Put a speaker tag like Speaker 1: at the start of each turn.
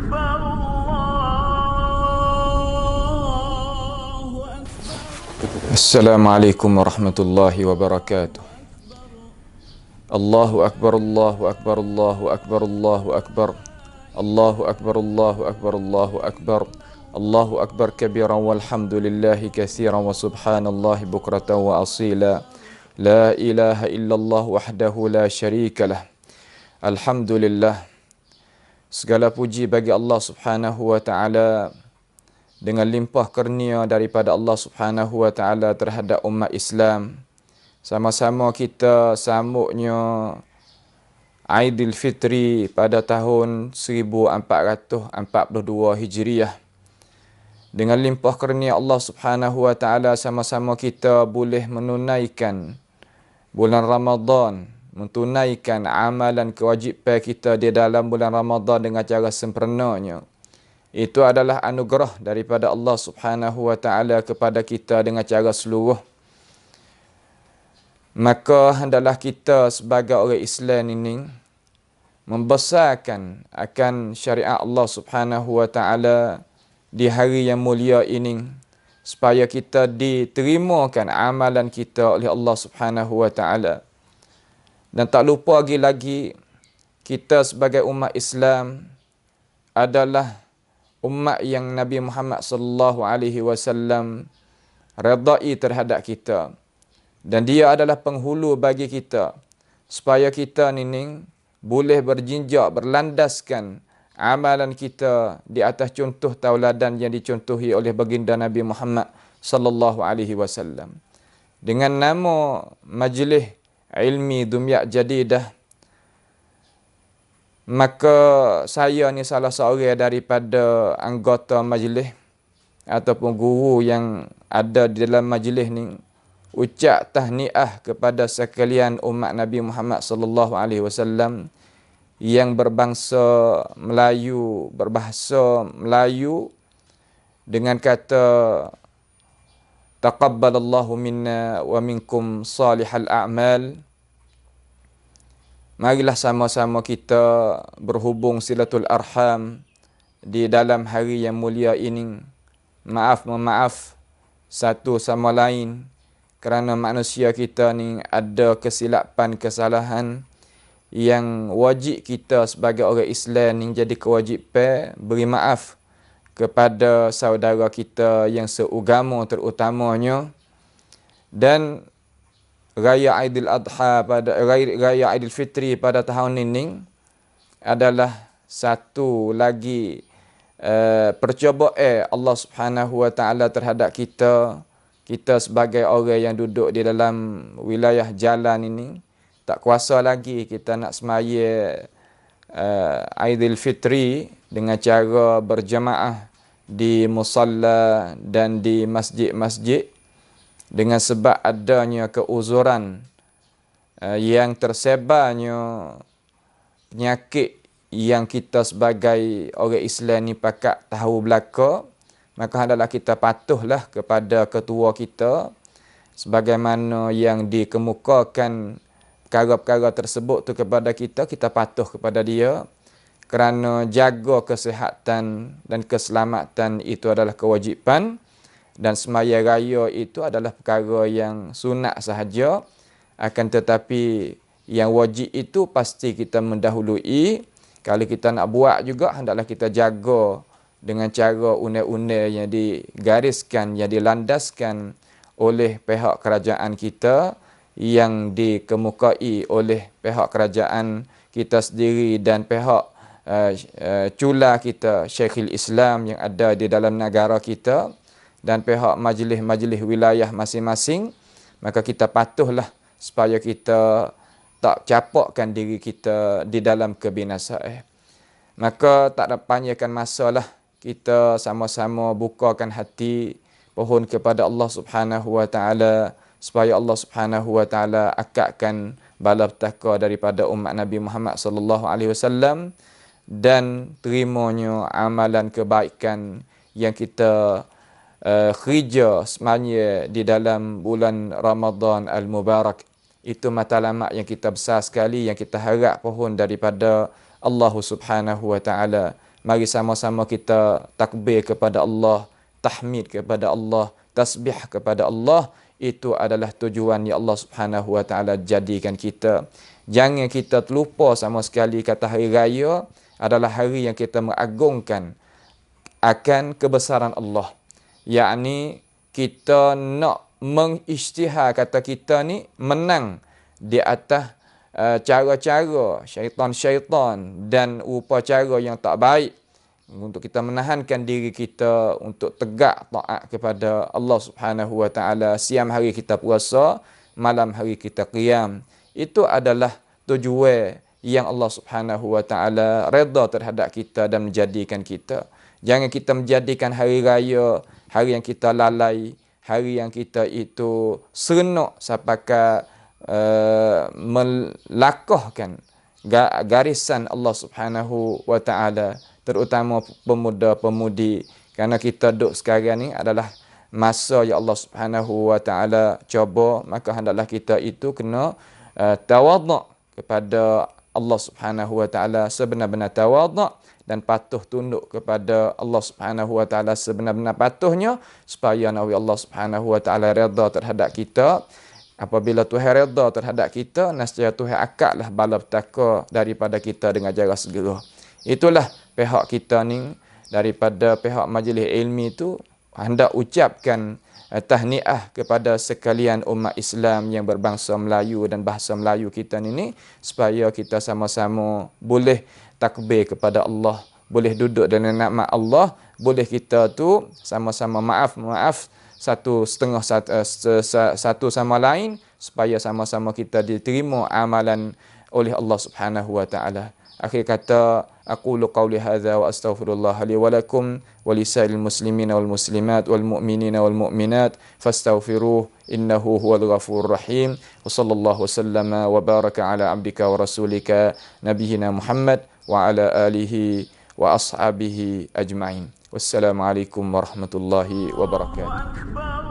Speaker 1: أكبر الله أكبر.
Speaker 2: السلام عليكم ورحمة الله وبركاته. الله أكبر الله أكبر الله أكبر الله أكبر الله أكبر الله أكبر الله أكبر الله أكبر كبيرا والحمد لله كثيرا وسبحان الله بكرة وأصيلا لا إله إلا الله وحده لا شريك له. Alhamdulillah, segala puji bagi Allah Subhanahu wa taala dengan limpah kurnia daripada Allah Subhanahu wa taala terhadap umat Islam. Sama-sama kita sambutnya Aidilfitri pada tahun 1442 Hijriah. Dengan limpah kurnia Allah Subhanahu wa taala sama-sama kita boleh menunaikan bulan Ramadan, mentunaikan amalan kewajipan kita di dalam bulan Ramadan dengan cara sempurnanya. Itu adalah anugerah daripada Allah Subhanahu wa taala kepada kita dengan cara seluruh. Maka hendaklah kita sebagai orang Islam ini membesarkan akan syariat Allah Subhanahu wa taala di hari yang mulia ini, supaya kita diterimakan amalan kita oleh Allah Subhanahu wa taala. Dan tak lupa lagi kita sebagai umat Islam adalah umat yang Nabi Muhammad sallallahu alaihi wasallam redai terhadap kita. Dan dia adalah penghulu bagi kita supaya kita ni boleh berjinjak, berlandaskan amalan kita di atas contoh tauladan yang dicontohi oleh baginda Nabi Muhammad sallallahu alaihi wasallam. Dengan nama Majlis Ilmi Dumyak Jadidah, maka saya ni salah seorang daripada anggota majlis ataupun guru yang ada di dalam majlis ni, ucap tahniah kepada sekalian umat Nabi Muhammad sallallahu alaihi wasallam yang berbangsa Melayu, berbahasa Melayu, dengan kata taqabbalallahu minna wa minkum salihal a'mal. Marilah sama-sama kita berhubung silatul arham di dalam hari yang mulia ini. Maaf satu sama lain, kerana manusia kita ni ada kesilapan, kesalahan yang wajib kita sebagai orang Islam ni jadi kewajipan beri maaf kepada saudara kita yang seugama terutamanya. Dan Raya Aidil Adha pada Raya Aidilfitri pada tahun ini adalah satu lagi percobaan Allah Subhanahu wa taala terhadap kita. Kita sebagai orang yang duduk di dalam wilayah jalan ini tak kuasa lagi kita nak semaya Aidilfitri dengan cara berjamaah di musalla dan di masjid-masjid, dengan sebab adanya keuzuran yang tersebarnya penyakit yang kita sebagai orang Islam ni pakat tahu belaka. Maka hendaklah kita patuhlah kepada ketua kita sebagaimana yang dikemukakan perkara-perkara tersebut tu kepada kita, kita patuh kepada dia, kerana jaga kesihatan dan keselamatan itu adalah kewajipan, dan semaya raya itu adalah perkara yang sunat sahaja. Akan tetapi yang wajib itu pasti kita mendahului. Kalau kita nak buat juga hendaklah kita jaga dengan cara undang-undang yang digariskan, yang dilandaskan oleh pihak kerajaan kita, yang dikemukai oleh pihak kerajaan kita sendiri dan pihak cula kita Syekhul Islam yang ada di dalam negara kita, dan pihak majlis-majlis wilayah masing-masing. Maka kita patuhlah supaya kita tak capakkan diri kita di dalam kebinasaan. Maka tak ada panjangkan masalah, kita sama-sama bukakan hati, pohon kepada Allah Subhanahu wa taala supaya Allah Subhanahu wa taala akadkan bala petaka daripada umat Nabi Muhammad sallallahu alaihi wasallam, dan terimanya amalan kebaikan yang kita kerja sebenarnya di dalam bulan Ramadan Al-Mubarak. Itu matlamat yang kita besar sekali, yang kita harap pohon daripada Allah Subhanahu wa taala. Mari sama-sama kita takbir kepada Allah, tahmid kepada Allah, tasbih kepada Allah. Itu adalah tujuan yang Allah Subhanahu wa taala jadikan kita. Jangan kita terlupa sama sekali kata hari raya adalah hari yang kita mengagungkan akan kebesaran Allah. Yakni kita nak mengisytihar kata kita ni menang di atas cara-cara syaitan-syaitan dan upacara yang tak baik, untuk kita menahankan diri kita untuk tegak taat kepada Allah Subhanahu wa taala. Siang hari kita puasa, malam hari kita qiyam. Itu adalah tujuan yang Allah Subhanahu wa taala redha terhadap kita dan menjadikan kita. Jangan kita menjadikan hari raya hari yang kita lalai, hari yang kita itu serenok sampai melakahkan garisan Allah Subhanahu wa taala, terutama pemuda-pemudi. Kerana kita duduk sekarang ni adalah masa yang Allah Subhanahu wa taala cuba, maka hendaklah kita itu kena tawaduk kepada Allah Subhanahu wa taala sebenar-benar tawaduk dan patuh tunduk kepada Allah Subhanahu wa taala sebenar-benar patuhnya, supaya nabi Allah Subhanahu wa taala redha terhadap kita. Apabila Tuhan redha terhadap kita, nescaya Tuhan akadlah bala petaka daripada kita dengan jarak segera. Itulah pihak kita ni, daripada pihak majlis ilmi tu hendak ucapkan tahniah kepada sekalian umat Islam yang berbangsa Melayu dan bahasa Melayu kita ni, supaya kita sama-sama boleh takbir kepada Allah, boleh duduk dalam nikmat Allah, boleh kita tu sama-sama maaf satu sama lain, supaya sama-sama kita diterima amalan oleh Allah Subhanahu wa taala. Akhir kata, aqulu qawli hadza wa astaghfirullah li wa lakum wa lisairil muslimina wal muslimat wal mu'minina wal mu'minat fastaghfiruh innahu huwal ghafurur rahim. Wa sallallahu wasallama wa baraka ala abdika wa rasulika nabiyyina Muhammad wa ala alihi wa ashabihi ajma'in. Wassalamualaikum warahmatullahi wabarakatuh.